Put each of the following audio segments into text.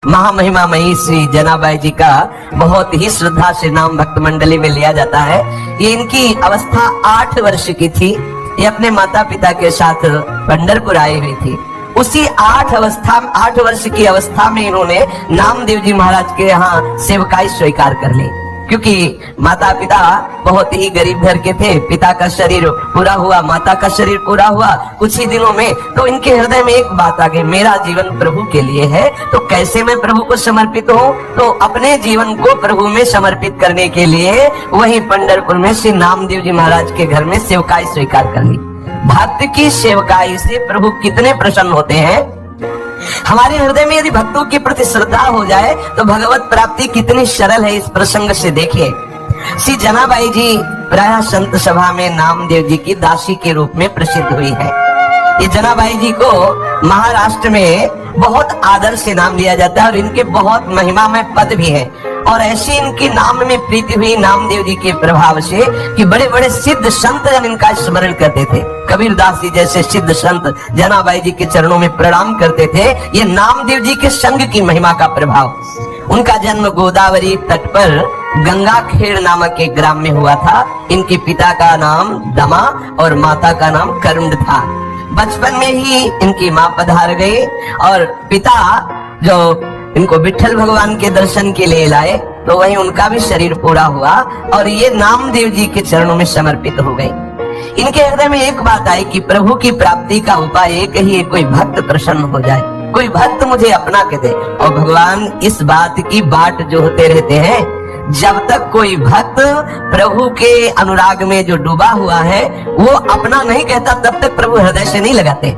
महामहिमामयी श्री जनाबाई जी का बहुत ही श्रद्धा से नाम भक्त मंडली में लिया जाता है। ये इनकी अवस्था 8 वर्ष की थी। ये अपने माता पिता के साथ पंढरपुर आई हुई थी। उसी 8 वर्ष की अवस्था में इन्होंने नामदेव जी महाराज के यहाँ सेवकाई स्वीकार कर ली, क्योंकि माता पिता बहुत ही गरीब घर के थे। पिता का शरीर पूरा हुआ, माता का शरीर पूरा हुआ कुछ ही दिनों में। तो इनके हृदय में एक बात आ गई, मेरा जीवन प्रभु के लिए है, तो कैसे मैं प्रभु को समर्पित हूँ। तो अपने जीवन को प्रभु में समर्पित करने के लिए वही पंढरपुर में श्री नामदेव जी महाराज के घर में सेवकाई स्वीकार कर ली। भक्त की सेवकाई से प्रभु कितने प्रसन्न होते हैं। हमारे हृदय में यदि भक्तों के प्रति श्रद्धा हो जाए तो भगवत प्राप्ति कितनी सरल है। इस प्रसंग से देखिए, श्री जनाबाई जी प्रायः संत सभा में नामदेव जी की दासी के रूप में प्रसिद्ध हुई है। ये जनाबाई जी को महाराष्ट्र में बहुत आदर से नाम लिया जाता है और इनके बहुत महिमा में पद भी है। और ऐसी इनकी नाम में प्रीति हुई नामदेव जी के प्रभाव से कि बड़े बड़े सिद्ध संत जन इनका स्मरण करते थे। कबीरदास जी जैसे सिद्ध संत जनाबाई जी के चरणों में प्रणाम करते थे। ये नामदेव जी के संग की महिमा का प्रभाव। उनका जन्म गोदावरी तट पर गंगाखेड़ नामक एक ग्राम में हुआ था। इनके पिता का नाम दमा और माता का नाम करुण था। बचपन में ही इनकी माँ पधार गई और पिता जो इनको विठल भगवान के दर्शन के लिए लाए तो वहीं उनका भी शरीर पूरा हुआ और ये नामदेव जी के चरणों में समर्पित हो गए। इनके हृदय में एक बात आई कि प्रभु की प्राप्ति का उपाय एक ही है, कोई भक्त प्रसन्न हो जाए, कोई भक्त मुझे अपना के दे। और भगवान इस बात की बाट जो होते रहते हैं, जब तक कोई भक्त प्रभु के अनुराग में जो डूबा हुआ है वो अपना नहीं कहता, तब तक प्रभु हृदय से नहीं लगाते।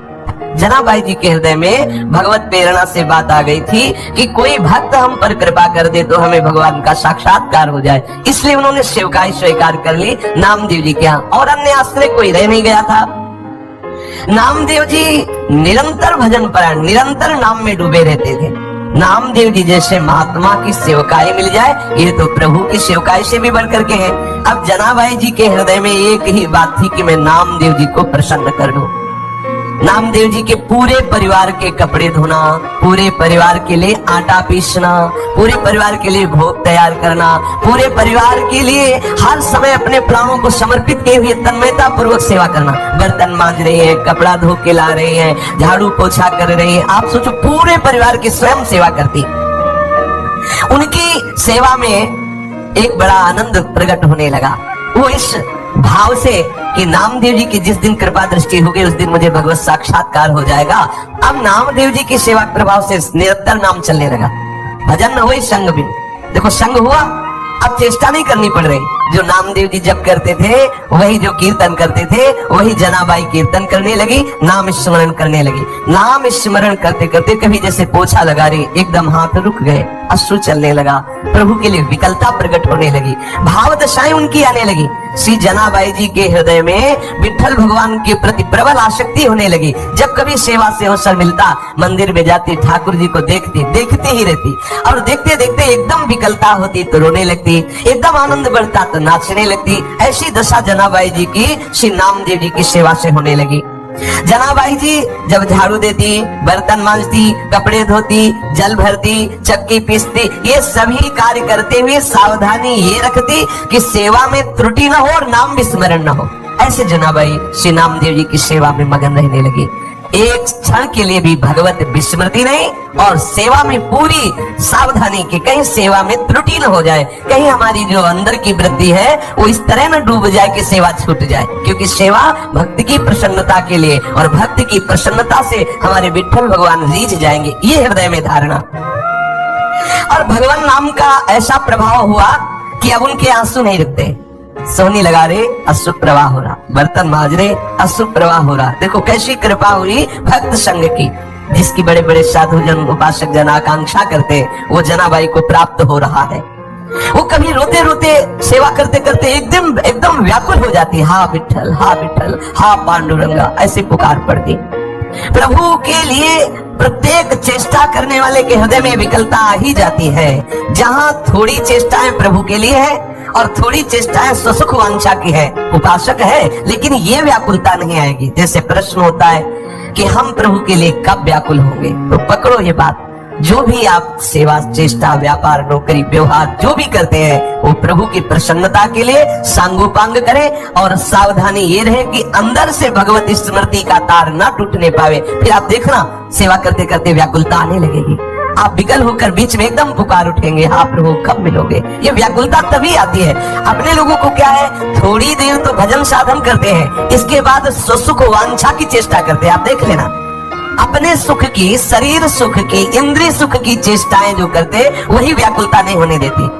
जनाबाई जी के हृदय में भगवत प्रेरणा से बात आ गई थी कि कोई भक्त हम पर कृपा कर दे तो हमें भगवान का साक्षात्कार हो जाए। इसलिए उन्होंने सेवकाई स्वीकार कर ली नामदेव जी के यहाँ, और अन्य आश्रय कोई रह नहीं गया था। नामदेव जी निरंतर भजन परायण, निरंतर नाम में डूबे रहते थे। नामदेव जी जैसे महात्मा की सेवकाई मिल जाए, ये तो प्रभु की सेवकाई से भी बढ़ करके है। अब जनाबाई जी के हृदय में एक ही बात थी कि मैं नामदेव जी को प्रसन्न कर दूं। नामदेव जी के पूरे परिवार के कपड़े धोना, पूरे परिवार के लिए आटा पीसना, पूरे परिवार के लिए भोग तैयार करना, पूरे परिवार के लिए हर समय अपने प्राणों को समर्पित किए हुए तन्मयता पूर्वक सेवा करना। बर्तन मांज रही है, कपड़ा धो के ला रही है, झाड़ू पोछा कर रही है। आप सोचो, पूरे परिवार की स्वयं सेवा करती। उनकी सेवा में एक बड़ा आनंद प्रकट होने लगा। वो इस भाव से कि नामदेव जी की जिस दिन कृपा दृष्टि होगी उस दिन मुझे भगवत साक्षात्कार हो जाएगा। अब नामदेव जी की सेवा के प्रभाव से निरंतर नाम चलने लगा। भजन न हुए, संग भी। देखो, संग हुआ, अब चेष्टा नहीं करनी पड़ रही। जो नामदेव जी जप करते थे वही जो कीर्तन करते थे वही जनाबाई कीर्तन करने लगी, नाम स्मरण करने लगी। नाम स्मरण करते करते कभी जैसे पोछा लगा रही, एकदम हाथ रुक गए, अश्रु चलने लगा, प्रभु के लिए विकलता प्रकट होने लगी, भाव दशाएं उनकी आने लगी। श्री जनाबाई जी के हृदय में विठल भगवान के प्रति प्रबल आसक्ति होने लगी। जब कभी सेवा से अवसर मिलता, मंदिर में जाती, ठाकुर जी को देखते ही रहती, और देखते देखते एकदम विकलता होती तो रोने लगती, एकदम आनंद बढ़ता तो नाचने लगती। ऐसी दशा जनाबाई जी की श्री नामदेव जी की सेवा से होने लगी। जनाबाई जी जब झाड़ू देती, बर्तन मांजती, कपड़े धोती, जल भरती, चक्की पीसती, ये सभी कार्य करते हुए सावधानी ये रखती कि सेवा में त्रुटि न हो और नाम विस्मरण न हो। ऐसे जनाबाई श्री नामदेव जी की सेवा में मगन रहने लगी। एक क्षण के लिए भी भगवत विस्मृति नहीं और सेवा में पूरी सावधानी की कहीं सेवा में त्रुटि न हो जाए, कहीं हमारी जो अंदर की वृत्ति है वो इस तरह न डूब जाए कि सेवा छूट जाए। क्योंकि सेवा भक्त की प्रसन्नता के लिए, और भक्त की प्रसन्नता से हमारे विठल भगवान रीझ जाएंगे, ये हृदय में धारणा। और भगवान नाम का ऐसा प्रभाव हुआ कि अब उनके आंसू नहीं रुकते। सोनी लगा रहे, अश्रु प्रवाह हो रहा, बर्तन मांज रहे, अश्रु प्रवाह हो रहा। देखो कैसी कृपा हुई भक्त संग की, जिसकी बड़े बड़े साधु जन, उपासक जन आकांक्षा करते, वो जनाबाई को प्राप्त हो रहा है। वो कभी रोते रोते सेवा करते करते एकदम व्याकुल हो जाती, हा विठल, हा विठल, हा पांडुरंगा, ऐसे पुकार पड़ती। प्रभु के लिए प्रत्येक चेष्टा करने वाले के हृदय में विकलता आ ही जाती है। जहां थोड़ी चेष्टाएं प्रभु के लिए है और थोड़ी चेष्टाएं स्वसुख वांछा की है, उपासक है, लेकिन ये व्याकुलता नहीं आएगी। जैसे प्रश्न होता है कि हम प्रभु के लिए कब व्याकुल होंगे, तो पकड़ो ये बात, जो भी आप सेवा, चेष्टा, व्यापार, नौकरी, व्यवहार जो भी करते हैं वो प्रभु की प्रसन्नता के लिए सांगोपांग करें। और सावधानी ये रहे कि अंदर से भगवत स्मृति का तार ना टूटने पावे। फिर आप देखना सेवा करते करते व्याकुलता आने लगेगी, आप विकल होकर बीच में एकदम पुकार उठेंगे, हाँ प्रभु कब मिलोगे। ये व्याकुलता तभी आती है। अपने लोगों को क्या है, थोड़ी देर तो भजन साधन करते हैं, इसके बाद सुख वांछा की चेष्टा करते हैं। आप देख लेना, अपने सुख की, शरीर सुख की, इंद्रिय सुख की चेष्टाएं जो करते वही व्याकुलता नहीं होने देती।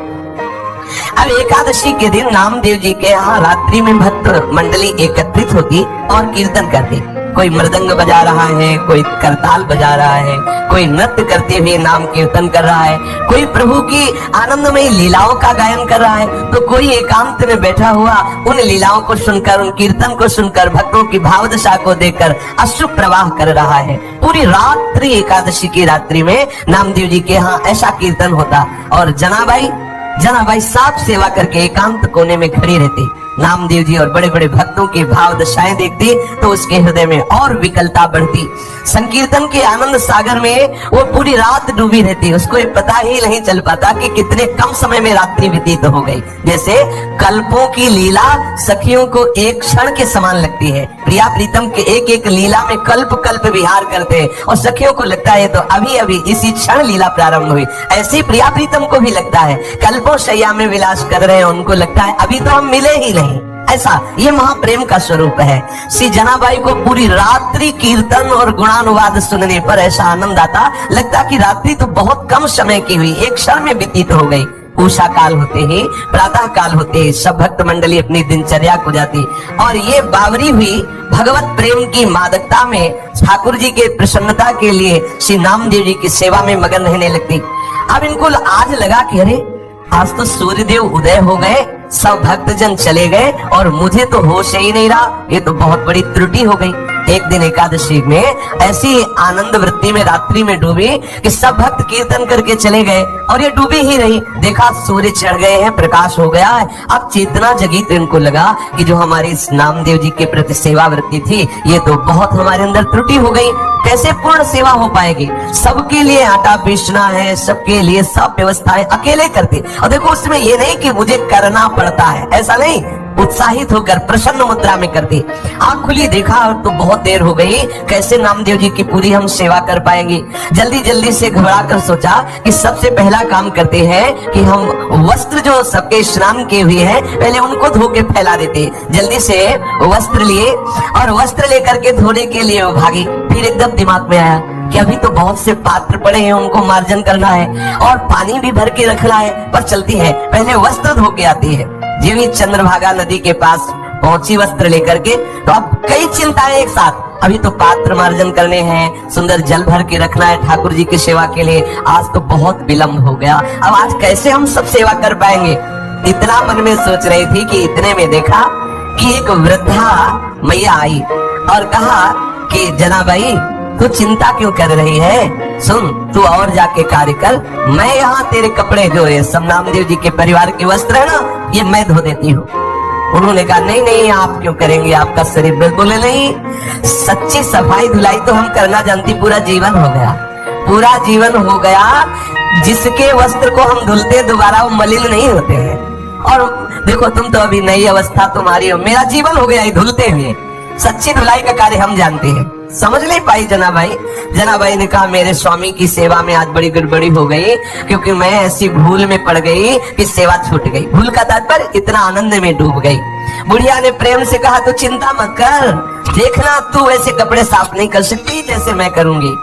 अब एकादशी के दिन नामदेव जी के यहाँ रात्रि में भक्त मंडली एकत्रित होती और कीर्तन करती। कोई मृदंग बजा रहा है, कोई करताल बजा रहा है, कोई नृत्य करते हुए नाम कीर्तन कर रहा है, कोई प्रभु की आनंदमयी लीलाओं का गायन कर रहा है, तो कोई एकांत में बैठा हुआ उन लीलाओं को सुनकर, उन कीर्तन को सुनकर, भक्तों की भावदशा को देखकर अश्रु प्रवाह कर रहा है। पूरी रात्रि, एकादशी की रात्रि में नामदेव जी के यहाँ ऐसा कीर्तन होता। और जनाबाई साफ सेवा करके एकांत कोने में खड़ी रहती। नामदेव जी और बड़े बड़े भक्तों की भाव दशाएं देखती तो उसके हृदय में और विकलता बढ़ती। संकीर्तन के आनंद सागर में वो पूरी रात डूबी रहती। उसको ये पता ही नहीं चल पाता कि कितने कम समय में रात्रि व्यतीत हो गई। जैसे कल्पों की लीला सखियों को एक क्षण के समान लगती है। प्रिया प्रीतम के एक एक लीला में कल्प कल्प विहार करते हैं और सखियों को लगता है तो अभी अभी इसी क्षण लीला प्रारंभ हुई। ऐसे प्रिया प्रीतम को भी लगता है कल्पों शैया में विलास कर रहे हैं, उनको लगता है अभी तो हम मिले ही नहीं। ऐसा ये महाप्रेम का स्वरूप है। श्री जनाबाई को पूरी रात्रि कीर्तन और गुणानुवाद सुनने पर ऐसा आनंद आता, लगता कि रात्रि तो बहुत कम समय की हुई, एक क्षण में व्यतीत हो गई। उषा काल होते ही, प्रातः काल होते ही सब भक्त मंडली अपनी दिनचर्या को जाती और ये बावरी हुई भगवत प्रेम की मादकता में ठाकुर जी के प्रसन्नता के लिए श्री नामदेव जी की सेवा में मगन रहने लगती। अब इनको आज लगा कि अरे आज तो सूर्यदेव उदय हो गए, सब भक्तजन चले गए और मुझे तो होश ही नहीं रहा, ये तो बहुत बड़ी त्रुटि हो गई। एक दिन एकादशी में ऐसी आनंद वृत्ति में रात्रि में डूबी कि सब भक्त कीर्तन करके चले गए और ये डूबी ही रही। देखा सूर्य चढ़ गए हैं, प्रकाश हो गया है। अब चेतना जगी तो इनको लगा कि जो हमारी इस नामदेव जी के प्रति सेवा वृत्ति थी ये तो बहुत हमारे अंदर त्रुटि हो गई, कैसे पूर्ण सेवा हो पाएगी। सबके लिए आटा पीसना है, सबके लिए सब व्यवस्थाएं अकेले करते। और देखो उसमें ये नहीं कि मुझे करना पड़ता है, ऐसा नहीं, उत्साहित होकर प्रसन्न मुद्रा में करती। आंख खुली, देखा तो बहुत देर हो गई, कैसे नामदेव जी की पूरी हम सेवा कर पाएंगे। जल्दी जल्दी से घबरा कर सोचा कि सबसे पहला काम करते हैं कि हम वस्त्र जो सबके स्नान किए हुए हैं पहले उनको धो के फैला देते। जल्दी से वस्त्र लिए और वस्त्र लेकर के धोने के लिए वो भागी। फिर एकदम दिमाग में आया कि अभी तो बहुत से पात्र पड़े हैं, उनको मार्जन करना है और पानी भी भर के रखना है, पर चलती है पहले वस्त्र धो के आती है। जीवी चंद्रभागा नदी के पास पहुंची वस्त्र लेकर के, तो अब कई चिंताएं एक साथ। अभी तो पात्र मार्जन करने हैं, सुंदर जल भर के रखना है ठाकुर जी की सेवा के लिए, आज तो बहुत विलंब हो गया, अब आज कैसे हम सब सेवा कर पाएंगे। इतना मन में सोच रही थी कि इतने में देखा कि एक वृद्धा मैया आई और कहा कि जनाबाई तू चिंता क्यों कर रही है, सुन तू और जाके कार्य कर, मैं यहाँ तेरे कपड़े जो है सब नामदेव जी के परिवार के वस्त्र है ना, ये मैं धो देती हूँ। उन्होंने कहा नहीं नहीं आप क्यों करेंगे, आपका शरीर बिल्कुल नहीं, सच्ची सफाई धुलाई तो हम करना जानती, पूरा जीवन हो गया, पूरा जीवन हो गया। जिसके वस्त्र को हम धुलते दोबारा वो मलिन नहीं होते हैं। और देखो तुम तो अभी नई अवस्था तुम्हारी हो, मेरा जीवन हो गया धुलते हुए, सच्ची धुलाई का कार्य हम जानते हैं। समझ नहीं पाई जनाबाई। जनाबाई ने कहा मेरे स्वामी की सेवा में आज बड़ी गड़बड़ी हो गई, क्योंकि मैं ऐसी भूल में पड़ गई कि सेवा छूट गई। भूल का तात्पर्य इतना आनंद में डूब गई। बुढ़िया ने प्रेम से कहा तू चिंता मत कर, देखना तू ऐसे कपड़े साफ नहीं कर सकती जैसे मैं करूंगी।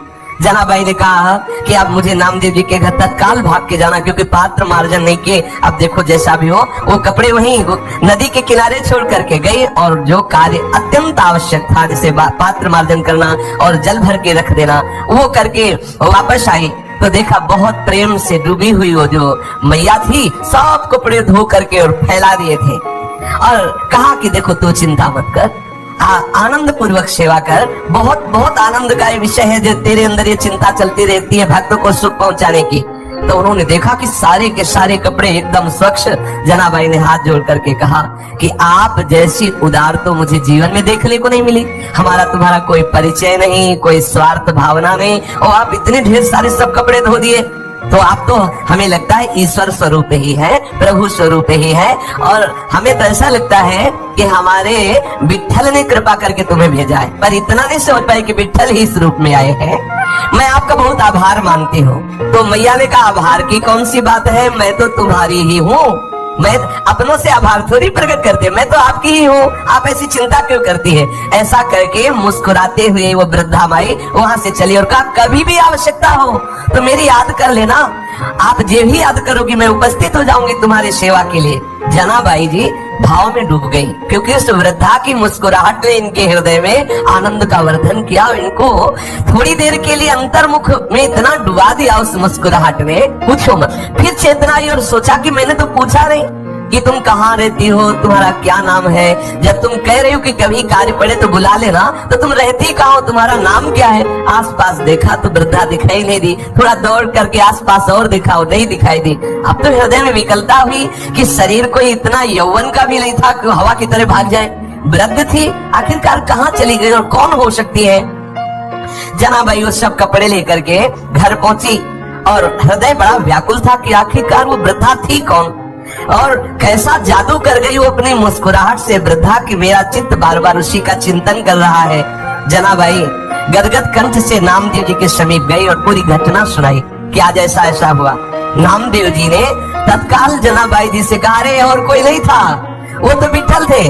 जनाबाई ने कहा कि अब मुझे नामदेव जी के घर तत्काल भाग के जाना, क्योंकि पात्र मार्जन नहीं किए। अब देखो जैसा भी हो वो कपड़े वहीं नदी के किनारे छोड़ करके गई और जो कार्य अत्यंत आवश्यक था जैसे पात्र मार्जन करना और जल भर के रख देना वो करके वापस आई। तो देखा बहुत प्रेम से डूबी हुई वो जो मैया थी सब कपड़े धो करके और फैला दिए थे और कहा कि देखो तू चिंता मत कर, आनंद पूर्वक सेवा कर। बहुत बहुत आनंद का विषय है जो तेरे अंदर ये चिंता चलती रहती है भक्तों को सुख पहुंचाने की। तो उन्होंने देखा कि सारे के सारे कपड़े एकदम स्वच्छ। जनाबाई ने हाथ जोड़ करके कहा कि आप जैसी उदार तो मुझे जीवन में देखने को नहीं मिली। हमारा तुम्हारा कोई परिचय नहीं, कोई स्वार्थ भावना नहीं, और आप इतने ढेर सारे सब कपड़े धो दिए। तो आप तो हमें लगता है ईश्वर स्वरूप ही है, प्रभु स्वरूप ही है, और हमें तो ऐसा लगता है कि हमारे विट्ठल ने कृपा करके तुम्हें भेजा है। पर इतना नहीं समझ पाए कि विट्ठल ही इस रूप में आए हैं। मैं आपका बहुत आभार मानती हूँ। तो मैया ने कहा आभार की कौन सी बात है, मैं तो तुम्हारी ही हूँ। मैं अपनों से आभार थोड़ी प्रकट करते, मैं तो आपकी ही हूँ, आप ऐसी चिंता क्यों करती है। ऐसा करके मुस्कुराते हुए वो वृद्धा माई वहां से चली और कहा कभी भी आवश्यकता हो तो मेरी याद कर लेना, आप जो भी याद करोगी मैं उपस्थित हो जाऊंगी तुम्हारी सेवा के लिए। जनाबाई जी भाव में डूब गई, क्योंकि उस वृद्धा की मुस्कुराहट ने इनके हृदय में आनंद का वर्धन किया। इनको थोड़ी देर के लिए अंतर्मुख में इतना डुबा दिया उस मुस्कुराहट ने, पूछो मत। फिर चेतना आई और सोचा कि मैंने तो पूछा नहीं कि तुम कहाँ रहती हो, तुम्हारा क्या नाम है। जब तुम कह रही हो कि कभी कार्य पड़े तो बुला लेना, तो तुम रहती कहाँ हो, तुम्हारा नाम क्या है। आसपास देखा तो वृद्धा दिखाई नहीं दी, थोड़ा दौड़ करके आसपास और देखा, वो नहीं दिखाई दी। अब तो हृदय में विकलता हुई कि शरीर को इतना यौवन का भी नहीं था कि हवा की तरह भाग जाए। वृद्ध थी, आखिरकार कहाँ चली गई और कौन हो सकती है। जनाबाई वो सब कपड़े लेकर के घर पहुंची और हृदय बड़ा व्याकुल था कि आखिरकार वो वृद्धा थी कौन और कैसा जादू कर गई वो अपनी मुस्कुराहट से वृद्धा की मेरा चित्त बार बार उसी का चिंतन कर रहा है। जनाबाई गदगद कंठ से नामदेव जी के समीप गई और पूरी घटना सुनाई कि आज ऐसा ऐसा हुआ। नामदेव जी ने तत्काल जनाबाई जी से कहा अरे और कोई नहीं था, वो तो विट्ठल थे,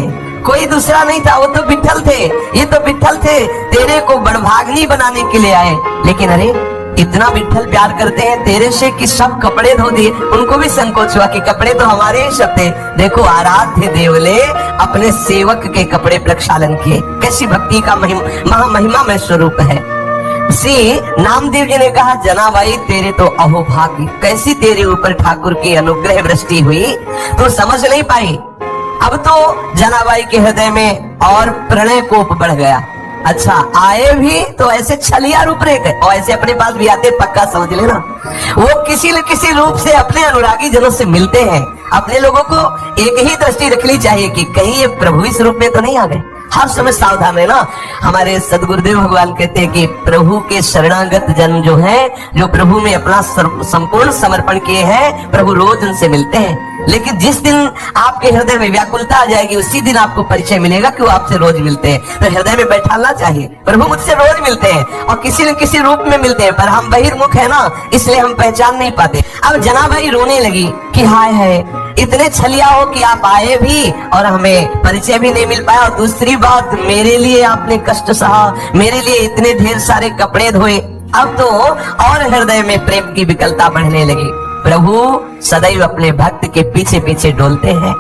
कोई दूसरा नहीं था, वो तो विट्ठल थे, ये तो विट्ठल थे, तेरे को बड़भागनी बनाने के लिए आए। लेकिन अरे इतना विट्ठल प्यार करते हैं तेरे से कि सब कपड़े धो दिए। उनको भी संकोच हुआ कि कपड़े तो हमारे ही सब थे। देखो आराध्य देवले अपने सेवक के कपड़े प्रक्षालन किए, कैसी भक्ति का महिमा में स्वरूप है। श्री नामदेव जी ने कहा जनाबाई तेरे तो अहोभाग्य, कैसी तेरे ऊपर ठाकुर की अनुग्रह वृष्टि हुई, तो समझ नहीं पाई। अब तो जनाबाई के हृदय में और प्रणय कोप बढ़ गया। अच्छा आए भी तो ऐसे छलिया रूप रहे और ऐसे अपने पास भी आते, पक्का समझ लेना वो किसी न किसी रूप से अपने अनुरागी जनों से मिलते हैं। अपने लोगों को एक ही दृष्टि रखनी चाहिए कि कहीं ये प्रभु इस रूप में तो नहीं आ गए। हर समय सावधान है ना। हमारे सदगुरुदेव भगवान कहते हैं कि प्रभु के शरणागत जन जो है, जो प्रभु में अपना संपूर्ण समर्पण किए हैं, प्रभु रोज उनसे मिलते हैं। लेकिन जिस दिन आपके हृदय में व्याकुलता आ जाएगी उसी दिन आपको परिचय मिलेगा कि वो आपसे रोज मिलते हैं। तो हृदय में बैठाना चाहिए प्रभु मुझसे रोज मिलते हैं और किसी न किसी रूप में मिलते हैं, पर हम बहिर्मुख है ना, इसलिए हम पहचान नहीं पाते। अब जनाबाई रोने लगी कि हाय हाय इतने छलिया हो कि आप आए भी और हमें परिचय भी नहीं मिल पाया, और दूसरी बात मेरे लिए आपने कष्ट सहा, मेरे लिए इतने ढेर सारे कपड़े धोए। अब तो और हृदय में प्रेम की विकलता बढ़ने लगी। प्रभु सदैव अपने भक्त के पीछे पीछे डोलते हैं।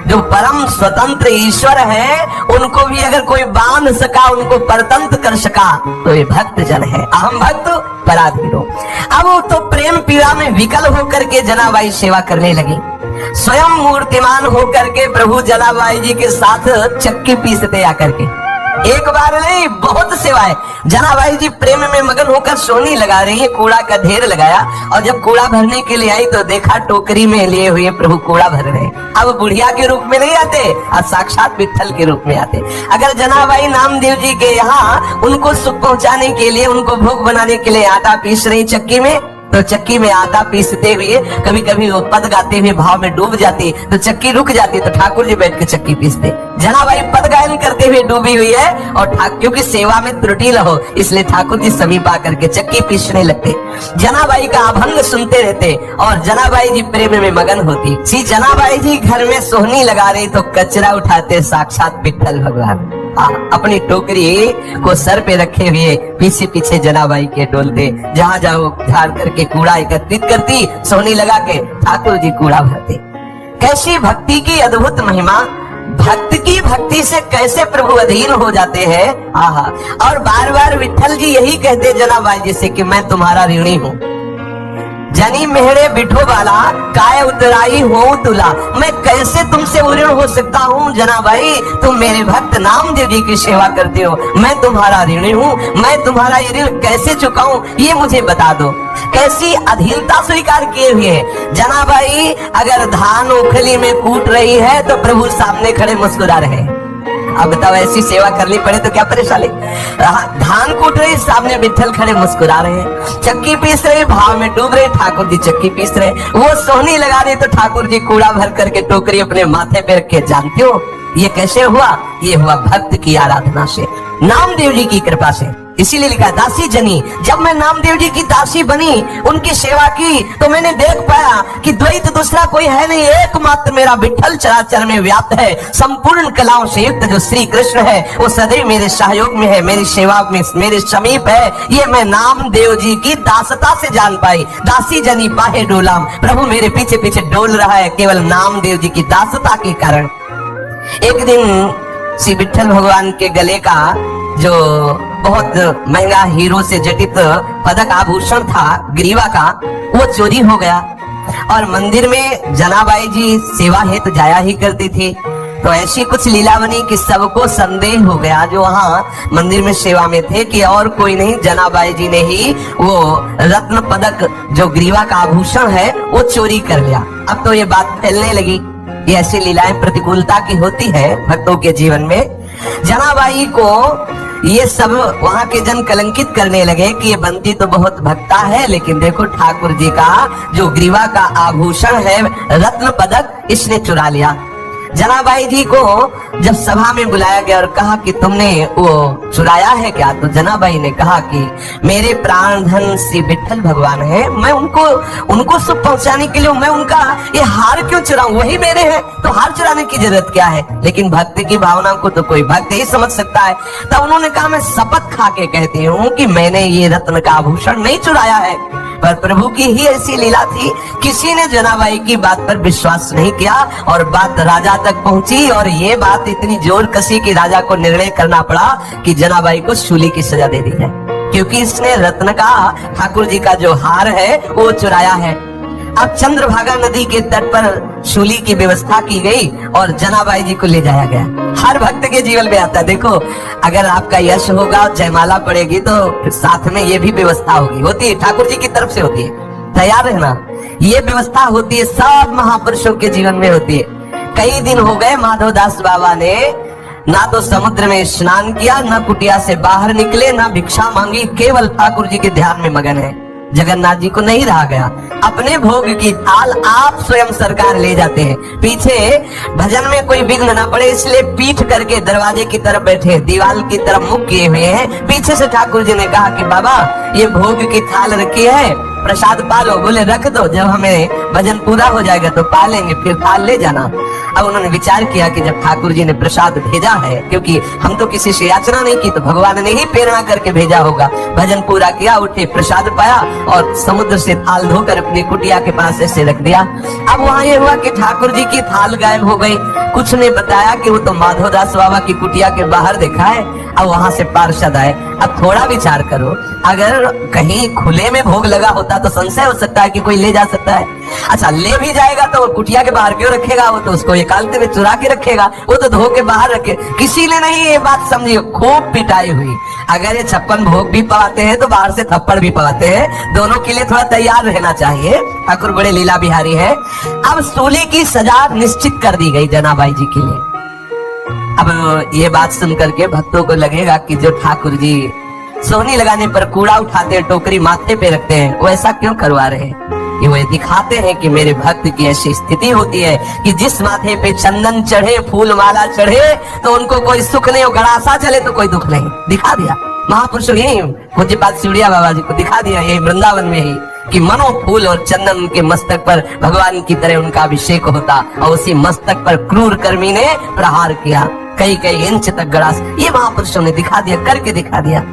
जो परम स्वतंत्र ईश्वर है उनको भी अगर कोई बांध सका, उनको परतंत्र कर सका, तो ये भक्त जन है। अहम भक्त पराधीनो। अब वो तो प्रेम पीड़ा में विकल होकर के जनाबाई सेवा करने लगी। स्वयं मूर्तिमान होकर के प्रभु जनाबाई जी के साथ चक्की पीसते आकर के। एक बार नहीं बहुत सेवाएं। जनाबाई जी प्रेम में मगन होकर सोनी लगा रही है, कूड़ा का ढेर लगाया, और जब कूड़ा भरने के लिए आई तो देखा टोकरी में लिए हुए प्रभु कूड़ा भर रहे। अब बुढ़िया के रूप में नहीं आते और साक्षात विट्ठल के रूप में आते। अगर जनाबाई नामदेव जी के यहाँ उनको सुख पहुंचाने के लिए, उनको भोग बनाने के लिए आटा पीस रही चक्की में, तो चक्की में आटा पीसते हुए कभी कभी वो पद गाते हुए भाव में डूब जाती, तो चक्की रुक जाती, तो ठाकुर जी बैठ के चक्की पीसते। जनाबाई पद गायन करते हुए डूबी हुई है और क्योंकि सेवा में त्रुटि न हो इसलिए ठाकुर जी समीप आकर के चक्की पीसने लगते। जनाबाई का अभंग सुनते रहते और जनाबाई जी प्रेम में मगन होती। सी जनाबाई जी घर में सोहनी लगा रही तो कचरा उठाते साक्षात विट्ठल भगवान। अपनी टोकरी को सर पे रखे हुए पीछे पीछे जनाबाई के डोलते, जहाँ जाओ झाड़ करके कूड़ा एकत्रित करती, सोनी लगा के ठाकुर जी कूड़ा भरते। कैसी भक्ति की अद्भुत महिमा। भक्त की भक्ति से कैसे प्रभु अधीन हो जाते हैं। आहा। और बार बार विट्ठल जी यही कहते जनाबाई जी से कि मैं तुम्हारा ऋणी हूँ। जनी मेहरे बिठो वाला काय उतराई हो तुला। मैं कैसे तुमसे ऋण हो सकता हूँ जना भाई, तुम मेरे भक्त नामदेव जी की सेवा करते हो, मैं तुम्हारा ऋणी हूँ, मैं तुम्हारा ये ऋण कैसे चुकाऊं ये मुझे बता दो। कैसी अधीनता स्वीकार किए हुए जना भाई, अगर धान ओखली में कूट रही है तो प्रभु सामने खड़े मुस्कुरा रहे। अब बताओ ऐसी सेवा करनी पड़े तो क्या परेशानी। धान कूट रही, सामने विठल खड़े मुस्कुरा रहे, चक्की पीस रहे, भाव में डूब रहे, ठाकुर जी चक्की पीस रहे, वो सोहनी लगा रही तो ठाकुर जी कूड़ा भर करके टोकरी अपने माथे पे रख के, जानते हो ये कैसे हुआ? ये हुआ भक्त की आराधना से, नामदेव जी की कृपा से। इसीलिए लिखा है दासी जनी, जब मैं नामदेव जी की दासी बनी, उनकी सेवा की, तो मैंने देख पाया कि द्वैत दूसरा कोई है नहीं, एकमात्र मेरा विठल चराचर में व्याप्त है। संपूर्ण कलाओं से युक्त जो श्री कृष्ण है वो सदैव मेरे सहयोग में है, मेरी सेवा में मेरे समीप है। ये मैं नामदेव जी की दासता से जान पाई। दासी जनी बाहे डोलाम, प्रभु मेरे पीछे पीछे डोल रहा है केवल नामदेव जी की दासता के कारण। एक दिन श्री विठल भगवान के गले का जो बहुत महंगा हीरो से जटित पदक आभूषण था ग्रीवा का, वो चोरी हो गया। और मंदिर में जनाबाई जी सेवा हेतु जाया ही करती थी, तो ऐसी कुछ लीला बनी कि सबको संदेह हो गया जो वहाँ मंदिर में सेवा में थे कि और कोई नहीं, जनाबाई जी ने ही वो रत्न पदक जो ग्रीवा का आभूषण है वो चोरी कर लिया। अब तो ये बात फैलने लगी। ये ऐसी लीलाएं प्रतिकूलता की होती है भक्तों के जीवन में। जनाबाई को ये सब वहां के जन कलंकित करने लगे कि ये बंती तो बहुत भक्ता है, लेकिन देखो ठाकुर जी का जो ग्रीवा का आभूषण है रत्न पदक इसने चुरा लिया। जनाबाई जी को जब सभा में बुलाया गया और कहा कि तुमने वो चुराया है क्या, तो जनाबाई ने कहा कि मेरे प्राण धन श्री विठल भगवान है, मैं उनको सुख पहुंचाने के लिए मैं उनका ये हार क्यों चुराऊं, वही मेरे हैं, तो हार चुराने की जरूरत क्या है। लेकिन भक्ति की भावना को तो कोई भक्त ही समझ सकता है। तब उन्होंने कहा मैं शपथ खा के कहती हूँ कि मैंने ये रत्न का आभूषण नहीं चुराया है, पर प्रभु की ही ऐसी लीला थी, किसी ने जनाबाई की बात पर विश्वास नहीं किया और बात राजा तक पहुंची। और ये बात इतनी जोर कसी कि राजा को निर्णय करना पड़ा कि जनाबाई को शूली की सजा दे दी जाए, क्योंकि इसने रत्न का ठाकुर जी का जो हार है वो चुराया है। अब चंद्रभागा नदी के तट पर शूली की व्यवस्था की गई और जनाबाई जी को ले जाया गया। हर भक्त के जीवन में आता है, देखो अगर आपका यश होगा, जयमाला पड़ेगी तो साथ में ये भी व्यवस्था होती है, ठाकुर जी की तरफ से होती है, तैयार रहना। ये व्यवस्था होती है सब महापुरुषों के जीवन में होती है। कई दिन हो गए माधवदास बाबा ने ना तो समुद्र में स्नान किया, ना कुटिया से बाहर निकले, ना भिक्षा मांगी, केवल ठाकुर जी के ध्यान में मगन है। जगन्नाथ जी को नहीं रहा गया, अपने भोग की थाल आप स्वयं सरकार ले जाते हैं। पीछे भजन में कोई विघ्न ना पड़े इसलिए पीठ करके दरवाजे की तरफ बैठे, दीवार की तरफ मुख किए हुए हैं। पीछे से ठाकुर जी ने कहा कि बाबा ये भोग की थाल रखी है, प्रसाद पालो। बोले रख दो, जब हमें भजन पूरा हो जाएगा तो पालेंगे, फिर थाल ले जाना। अब उन्होंने विचार किया कि जब ठाकुर जी ने प्रसाद भेजा है, क्योंकि हम तो किसी से याचना नहीं की, तो भगवान ने ही प्रेरणा करके भेजा होगा। भजन पूरा किया, उठे, प्रसाद पाया और समुद्र से थाल धोकर अपनी कुटिया के पास ऐसे रख दिया। अब वहां ये हुआ कि ठाकुर जी की थाल गायब हो गई। कुछ ने बताया कि वो तो माधवदास बाबा की कुटिया के बाहर देखा है। अब वहां से पार्षद आए। अब थोड़ा विचार करो, अगर कहीं खुले में भोग लगा होता तो संशय हो सकता है कि कोई ले जा सकता है। अच्छा, ले भी जाएगा तो कुटिया के बाहर क्यों रखेगा, वो तो उसको एकांत में चुरा के रखेगा, वो तो धो के बाहर रखे। किसी ने नहीं ये बात समझी, खूब पिटाई हुई। अगर ये 56 भोग भी पवाते हैं तो बाहर से थप्पड़ भी पवाते हैं, दोनों के लिए थोड़ा तैयार रहना चाहिए। ठाकुर बड़े लीला बिहारी है। अब सूली की सजा निश्चित कर दी गई जनाबाई जी के लिए। अब ये बात सुन करके भक्तों को लगेगा कि जो ठाकुर जी सोहनी लगाने पर कूड़ा उठाते हैं, टोकरी माथे पे रखते हैं, वो ऐसा क्यों करवा रहे हैं? ये वो दिखाते हैं कि मेरे भक्त की ऐसी स्थिति होती है कि जिस माथे पे चंदन चढ़े, फूल माला चढ़े, तो उनको कोई सुख नहीं, गड़ासा चले तो कोई दुख नहीं। दिखा दिया महापुरुषों, यही पूज्यपाद शिवड़िया बाबा जी को दिखा दिया, यही वृंदावन में ही, कि मनो फूल और चंदन उनके मस्तक पर भगवान की तरह उनका अभिषेक होता और उसी मस्तक पर क्रूर कर्मी ने प्रहार किया, कई इंच तक गड़ास। ये महापुरुषों ने दिखा दिया, करके दिखा दिया।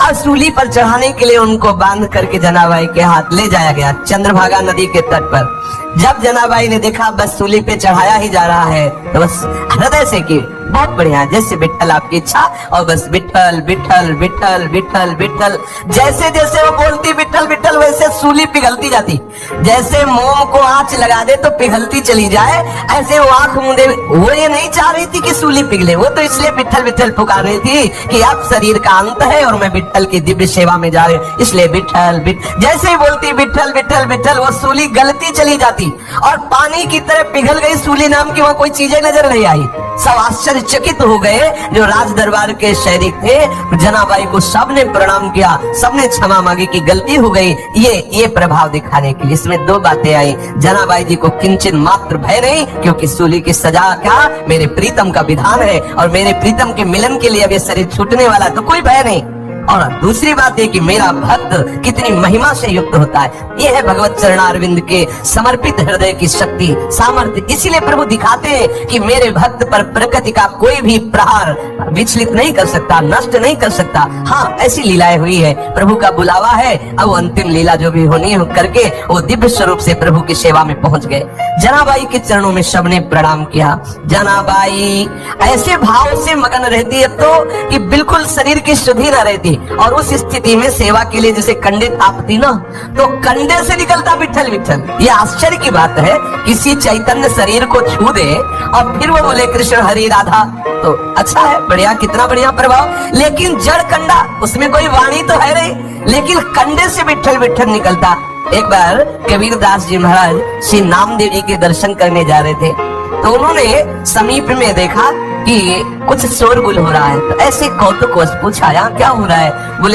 अब सूली पर चढ़ाने के लिए उनको बांध करके जनाबाई के हाथ ले जाया गया चंद्रभागा नदी के तट पर। जब जनाबाई ने देखा बस सूली पे चढ़ाया ही जा रहा है, तो बस हृदय से कि बहुत बढ़िया, जैसे विठल आपकी इच्छा। और बस विठल विठल विठल विठल विठल, जैसे जैसे वो बोलती विठल विठल, वैसे सूली पिघलती जाती। जैसे मोम को आंच लगा दे तो पिघलती चली जाए, ऐसे वो आंख मूंदे। वो ये नहीं चाह रही थी कि सूली पिघले, वो तो इसलिए विठल विठल पुकार रही थी कि अब शरीर का अंत है और मैं विठल की दिव्य सेवा में जा रही हूँ, इसलिए विठल विठल। जैसे ही बोलती विठल विठल विठल, वो सूली गलती चली जाती और पानी की तरह पिघल गई। सूली नाम की वहां कोई चीजें नजर नहीं आई। सब आश्चर्यचकित हो गए जो राज दरबार के शहरी थे। जनाबाई को सबने प्रणाम किया, सबने क्षमा मांगी कि गलती हो गई। ये प्रभाव दिखाने के लिए इसमें दो बातें आई। जनाबाई जी को किंचित मात्र भय नहीं, क्योंकि सूली की सजा क्या मेरे प्रीतम का विधान है और मेरे प्रीतम के मिलन के लिए अब ये शरीर छूटने वाला, तो कोई भय नहीं। और दूसरी बात है कि मेरा भक्त कितनी महिमा से युक्त होता है। यह है भगवत चरणारविंद के समर्पित हृदय की शक्ति, सामर्थ्य। इसीलिए प्रभु दिखाते हैं कि मेरे भक्त पर प्रकृति का कोई भी प्रहार विचलित नहीं कर सकता, नष्ट नहीं कर सकता। हाँ, ऐसी लीलाएं हुई है, प्रभु का बुलावा है। अब अंतिम लीला जो भी होनी है करके वो दिव्य स्वरूप से प्रभु की सेवा में पहुंच गए। जनाबाई के चरणों में सबने प्रणाम किया। जनाबाई ऐसे भाव से मगन रहती है तो कि बिल्कुल शरीर की शुद्धि न रहती, और उस स्थिति में सेवा के लिए जैसे कंडे तापती ना, तो कंडे से निकलता विठल विठल। ये आश्चर्य की बात है, किसी चैतन्य शरीर को छू दे और फिर वो बोले कृष्ण हरि राधा, तो अच्छा है, बढ़िया, कितना बढ़िया प्रभाव। लेकिन जड़ कंडा, उसमें कोई वाणी तो है नहीं, लेकिन कंडे से विठल विठल निकलता। एक बार कबीरदास जी महाराज श्री नामदेव जी के दर्शन करने जा रहे थे, तो उन्होंने समीप में देखा कि कुछ शोरगुल हो रहा है। तो ऐसे कौतुक पूछा, यहाँ क्या हो रहा है? बोले